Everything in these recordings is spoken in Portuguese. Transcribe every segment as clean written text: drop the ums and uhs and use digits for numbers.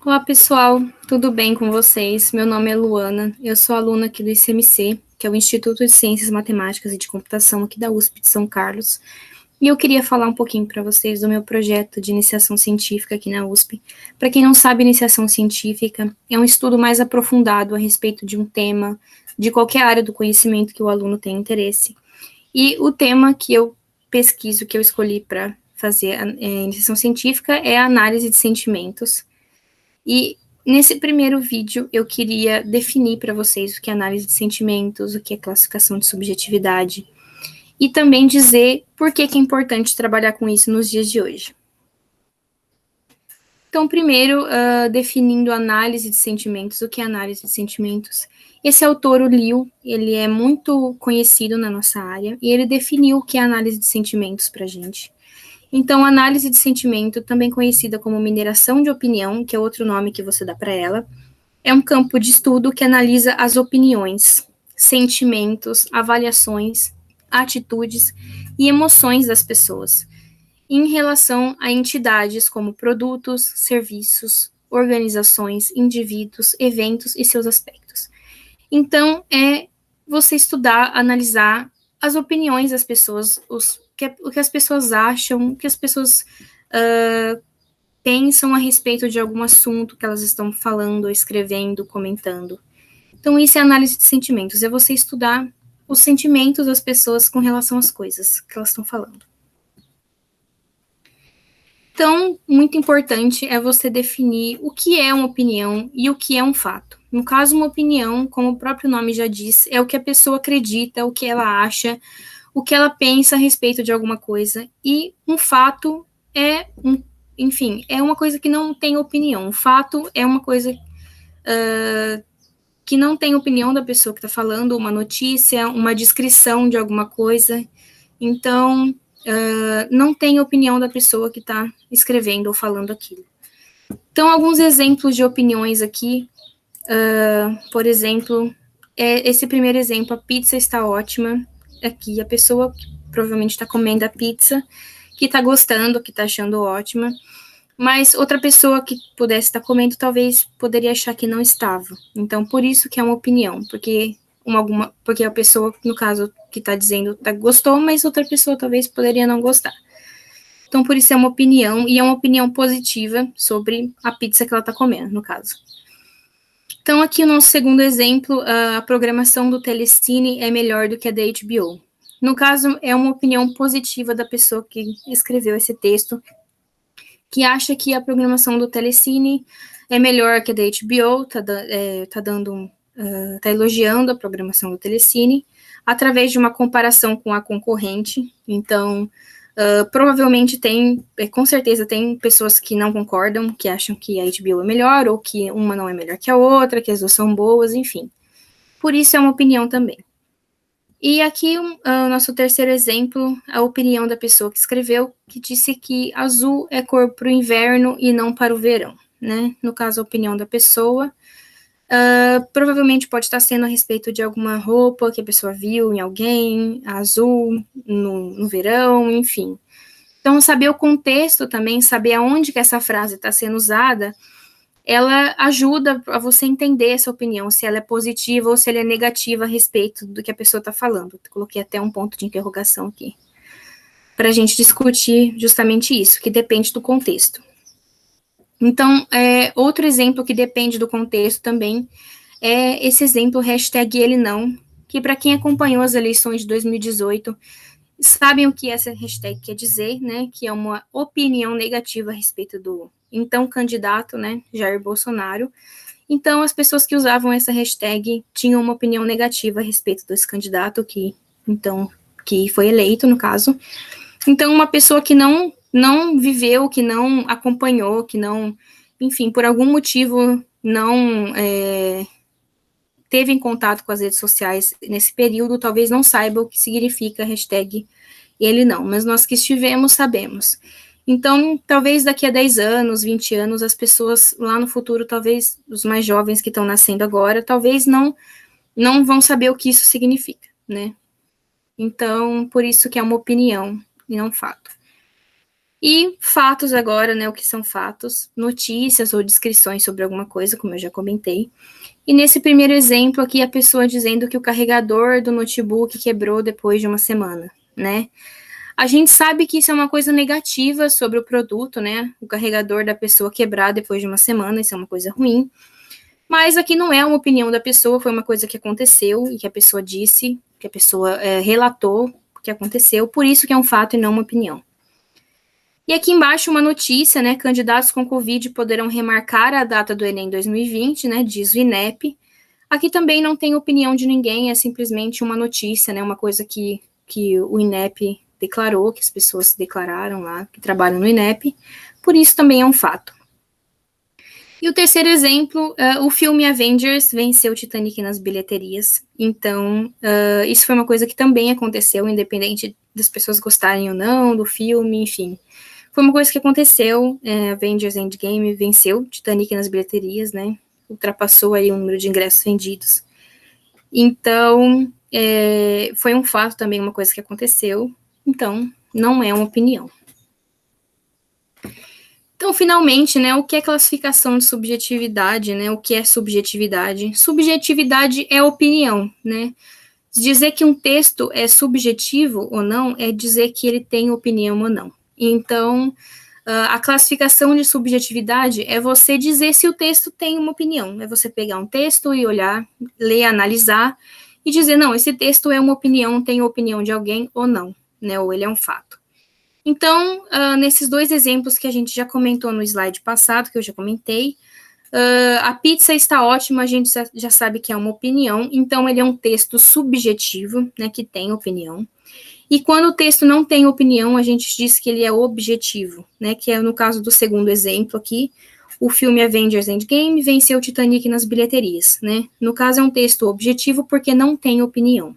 Olá, pessoal, tudo bem com vocês? Meu nome é Luana, eu sou aluna aqui do ICMC, que é o Instituto de Ciências Matemáticas e de Computação aqui da USP de São Carlos, e eu queria falar um pouquinho para vocês do meu projeto de iniciação científica aqui na USP. Para quem não sabe, iniciação científica é um estudo mais aprofundado a respeito de um tema, de qualquer área do conhecimento que o aluno tem interesse. E o tema que eu pesquiso, que eu escolhi para fazer a iniciação científica é a análise de sentimentos. E nesse primeiro vídeo eu queria definir para vocês o que é análise de sentimentos, o que é classificação de subjetividade, e também dizer por que é importante trabalhar com isso nos dias de hoje. Então, primeiro, definindo análise de sentimentos, o que é análise de sentimentos? Esse autor, o Liu, ele é muito conhecido na nossa área, e ele definiu o que é análise de sentimentos para a gente. Então, análise de sentimento, também conhecida como mineração de opinião, que é outro nome que você dá para ela, é um campo de estudo que analisa as opiniões, sentimentos, avaliações, atitudes e emoções das pessoas em relação a entidades como produtos, serviços, organizações, indivíduos, eventos e seus aspectos. Então, é você estudar, analisar as opiniões das pessoas, o que as pessoas acham, o que as pessoas pensam a respeito de algum assunto que elas estão falando, escrevendo, comentando. Então, isso é análise de sentimentos, é você estudar os sentimentos das pessoas com relação às coisas que elas estão falando. Então, muito importante é você definir o que é uma opinião e o que é um fato. No caso, uma opinião, como o próprio nome já diz, é o que a pessoa acredita, o que ela acha, o que ela pensa a respeito de alguma coisa. E um fato é, enfim, é uma coisa que não tem opinião. Um fato é uma coisa que não tem opinião da pessoa que está falando, uma notícia, uma descrição de alguma coisa. Então, não tem opinião da pessoa que está escrevendo ou falando aquilo. Então, alguns exemplos de opiniões aqui, por exemplo, esse primeiro exemplo, a pizza está ótima. Aqui, a pessoa que provavelmente está comendo a pizza, que está gostando, que está achando ótima, mas outra pessoa que pudesse estar comendo talvez poderia achar que não estava. Então, por isso que é uma opinião, porque a pessoa, no caso, que está dizendo gostou, mas outra pessoa talvez poderia não gostar. Então, por isso é uma opinião, e é uma opinião positiva sobre a pizza que ela está comendo, no caso. Então, aqui o nosso segundo exemplo, a programação do Telecine é melhor do que a da HBO. No caso, é uma opinião positiva da pessoa que escreveu esse texto, que acha que a programação do Telecine é melhor que a da HBO, tá elogiando a programação do Telecine, através de uma comparação com a concorrente. Então, provavelmente com certeza tem pessoas que não concordam, que acham que a HBO é melhor, ou que uma não é melhor que a outra, que as duas são boas, enfim. Por isso é uma opinião também. E aqui o nosso terceiro exemplo, a opinião da pessoa que escreveu, que disse que azul é cor para o inverno e não para o verão, né? No caso, a opinião da pessoa. Provavelmente pode estar sendo a respeito de alguma roupa que a pessoa viu em alguém, azul no verão, enfim. Então, saber o contexto também, saber aonde que essa frase está sendo usada, ela ajuda a você entender essa opinião, se ela é positiva ou se ela é negativa a respeito do que a pessoa está falando. Coloquei até um ponto de interrogação aqui, para a gente discutir justamente isso, que depende do contexto. Então, outro exemplo que depende do contexto também é esse exemplo, hashtag ele não, que para quem acompanhou as eleições de 2018, sabem o que essa hashtag quer dizer, né? Que é uma opinião negativa a respeito do então candidato, né, Jair Bolsonaro. Então, as pessoas que usavam essa hashtag tinham uma opinião negativa a respeito desse candidato que foi eleito, no caso. Então, uma pessoa que não viveu, que não acompanhou, que não, enfim, por algum motivo não teve em contato com as redes sociais nesse período, talvez não saiba o que significa a hashtag ele não, mas nós que estivemos sabemos. Então, talvez daqui a 10 anos, 20 anos, as pessoas lá no futuro, talvez os mais jovens que estão nascendo agora, talvez não vão saber o que isso significa, né? Então, por isso que é uma opinião e não um fato. E fatos agora, né, o que são fatos, notícias ou descrições sobre alguma coisa, como eu já comentei. E nesse primeiro exemplo aqui, a pessoa dizendo que o carregador do notebook quebrou depois de uma semana, né? A gente sabe que isso é uma coisa negativa sobre o produto, né? O carregador da pessoa quebrar depois de uma semana, isso é uma coisa ruim. Mas aqui não é uma opinião da pessoa, foi uma coisa que aconteceu e que a pessoa disse, que a pessoa relatou que aconteceu, por isso que é um fato e não uma opinião. E aqui embaixo uma notícia, né? Candidatos com Covid poderão remarcar a data do Enem 2020, né? Diz o INEP. Aqui também não tem opinião de ninguém, é simplesmente uma notícia, né? Uma coisa que o INEP declarou, que as pessoas declararam lá, que trabalham no INEP. Por isso também é um fato. E o terceiro exemplo, o filme Avengers venceu Titanic nas bilheterias. Então, isso foi uma coisa que também aconteceu, independente das pessoas gostarem ou não do filme, enfim. Foi uma coisa que aconteceu, Avengers Endgame venceu Titanic nas bilheterias, né? Ultrapassou aí o número de ingressos vendidos. Então, foi um fato também, uma coisa que aconteceu. Então, não é uma opinião. Então, finalmente, né, o que é classificação de subjetividade, né? O que é subjetividade? Subjetividade é opinião, né? Dizer que um texto é subjetivo ou não é dizer que ele tem opinião ou não. Então, a classificação de subjetividade é você dizer se o texto tem uma opinião. É você pegar um texto e olhar, ler, analisar e dizer, não, esse texto é uma opinião, tem opinião de alguém ou não, né? Ou ele é um fato. Então, nesses dois exemplos que a gente já comentou no slide passado, que eu já comentei, a pizza está ótima, a gente já sabe que é uma opinião, então ele é um texto subjetivo, né, que tem opinião. E quando o texto não tem opinião, a gente diz que ele é objetivo, né, que é no caso do segundo exemplo aqui, o filme Avengers Endgame venceu Titanic nas bilheterias, né. No caso é um texto objetivo porque não tem opinião.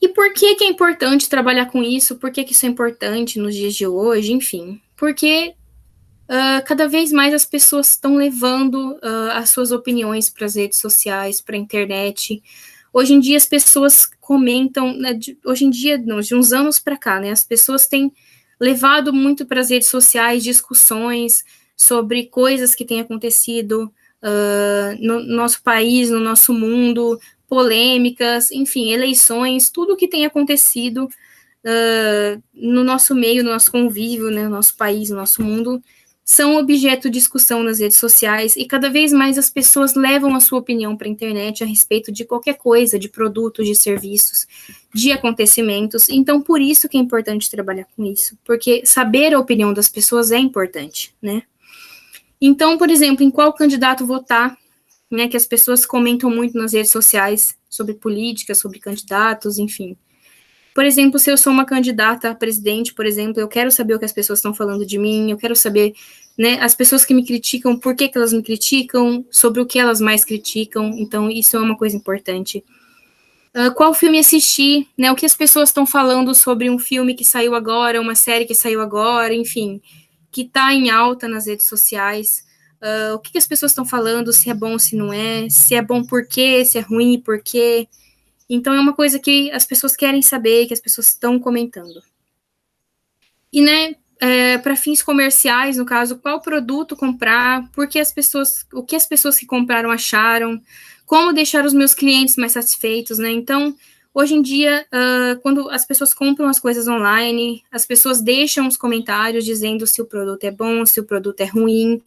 E por que é importante trabalhar com isso? Por que isso é importante nos dias de hoje? Enfim, porque cada vez mais as pessoas estão levando as suas opiniões para as redes sociais, para a internet. Hoje em dia as pessoas comentam, né, hoje em dia, não, de uns anos para cá, né, as pessoas têm levado muito para as redes sociais discussões sobre coisas que têm acontecido no nosso país, no nosso mundo, polêmicas, enfim, eleições, tudo que tem acontecido no nosso meio, no nosso convívio, né, no nosso país, no nosso mundo, são objeto de discussão nas redes sociais e cada vez mais as pessoas levam a sua opinião para a internet a respeito de qualquer coisa, de produtos, de serviços, de acontecimentos. Então, por isso que é importante trabalhar com isso, porque saber a opinião das pessoas é importante, né? Então, por exemplo, em qual candidato votar, né, que as pessoas comentam muito nas redes sociais sobre política, sobre candidatos, enfim. Por exemplo, se eu sou uma candidata a presidente, por exemplo, eu quero saber o que as pessoas estão falando de mim, eu quero saber, né, as pessoas que me criticam, por que elas me criticam, sobre o que elas mais criticam, então isso é uma coisa importante. Qual filme assistir, né, o que as pessoas estão falando sobre um filme que saiu agora, uma série que saiu agora, enfim, que está em alta nas redes sociais, o que as pessoas estão falando, se é bom, se é bom por quê, se é ruim por quê. Então é uma coisa que as pessoas querem saber, que as pessoas estão comentando. E, né, para fins comerciais, no caso, qual produto comprar, o que as pessoas que compraram acharam, como deixar os meus clientes mais satisfeitos, né? Então, hoje em dia, quando as pessoas compram as coisas online, as pessoas deixam os comentários dizendo se o produto é bom, se o produto é ruim,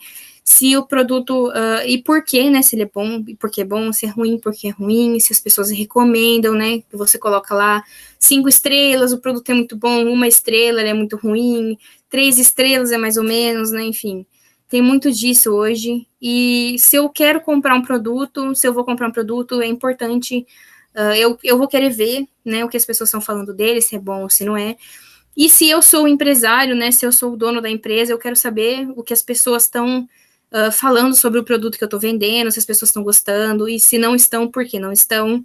se o produto, e por que, né, se ele é bom, e por que é bom, se é ruim, porque é ruim, se as pessoas recomendam, né, que você coloca lá 5 estrelas, o produto é muito bom, 1 estrela, ele é muito ruim, 3 estrelas é mais ou menos, né, enfim. Tem muito disso hoje, e se eu quero comprar um produto, se eu vou comprar um produto, é importante, eu vou querer ver, né, o que as pessoas estão falando dele, se é bom ou se não é. E se eu sou o empresário, né, se eu sou o dono da empresa, eu quero saber o que as pessoas estão falando sobre o produto que eu estou vendendo, se as pessoas estão gostando, e se não estão, por que não estão,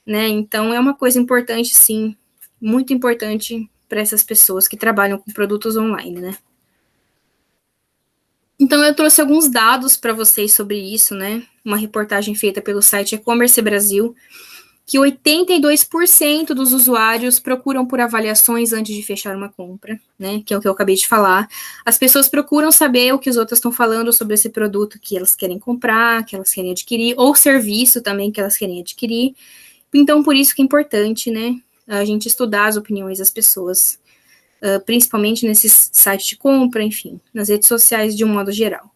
né? Então, é uma coisa importante, sim, muito importante para essas pessoas que trabalham com produtos online, né? Então, eu trouxe alguns dados para vocês sobre isso, né? Uma reportagem feita pelo site E-Commerce Brasil, que 82% dos usuários procuram por avaliações antes de fechar uma compra, né? Que é o que eu acabei de falar. As pessoas procuram saber o que os outros estão falando sobre esse produto que elas querem comprar, que elas querem adquirir, ou serviço também que elas querem adquirir. Então, por isso que é importante, né? A gente estudar as opiniões das pessoas, principalmente nesses sites de compra, enfim, nas redes sociais de um modo geral.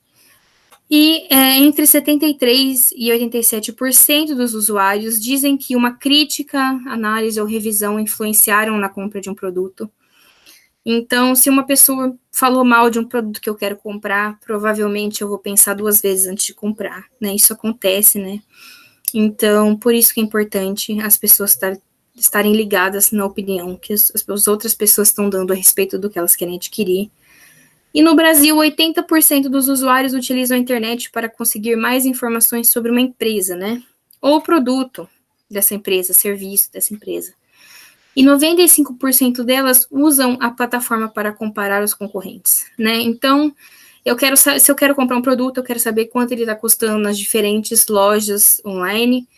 E entre 73% e 87% dos usuários dizem que uma crítica, análise ou revisão influenciaram na compra de um produto. Então, se uma pessoa falou mal de um produto que eu quero comprar, provavelmente eu vou pensar 2 vezes antes de comprar, né? Isso acontece, né? Então, por isso que é importante as pessoas estarem ligadas na opinião que as outras pessoas estão dando a respeito do que elas querem adquirir. E no Brasil, 80% dos usuários utilizam a internet para conseguir mais informações sobre uma empresa, né? Ou produto dessa empresa, serviço dessa empresa. E 95% delas usam a plataforma para comparar os concorrentes, né? Então, se eu quero comprar um produto, eu quero saber quanto ele está custando nas diferentes lojas online,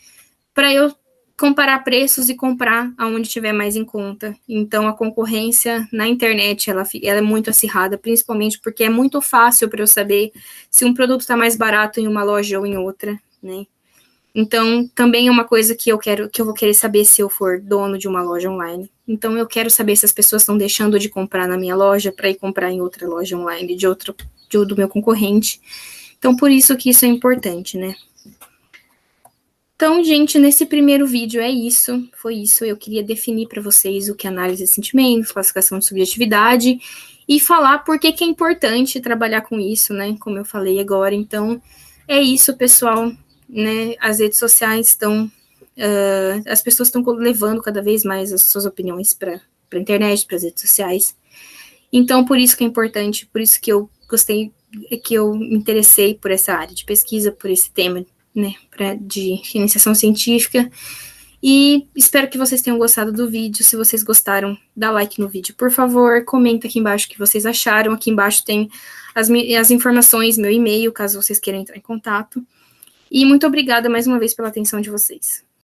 para eu comparar preços e comprar aonde tiver mais em conta. Então, a concorrência na internet, ela é muito acirrada, principalmente porque é muito fácil para eu saber se um produto está mais barato em uma loja ou em outra, né? Então, também é uma coisa que eu vou querer saber se eu for dono de uma loja online. Então, eu quero saber se as pessoas estão deixando de comprar na minha loja para ir comprar em outra loja online do meu concorrente. Então, por isso que isso é importante, né? Então, gente, nesse primeiro vídeo é isso, foi isso. Eu queria definir para vocês o que é análise de sentimentos, classificação de subjetividade e falar por que é importante trabalhar com isso, né? Como eu falei agora. Então, é isso, pessoal, né? As redes sociais estão, as pessoas estão levando cada vez mais as suas opiniões para a internet, para as redes sociais. Então, por isso que é importante, por isso que eu gostei, que eu me interessei por essa área de pesquisa, por esse tema, né, de iniciação científica. E espero que vocês tenham gostado do vídeo. Se vocês gostaram, dá like no vídeo, por favor. Comenta aqui embaixo o que vocês acharam. Aqui embaixo tem as informações, meu e-mail, caso vocês queiram entrar em contato. E muito obrigada mais uma vez pela atenção de vocês.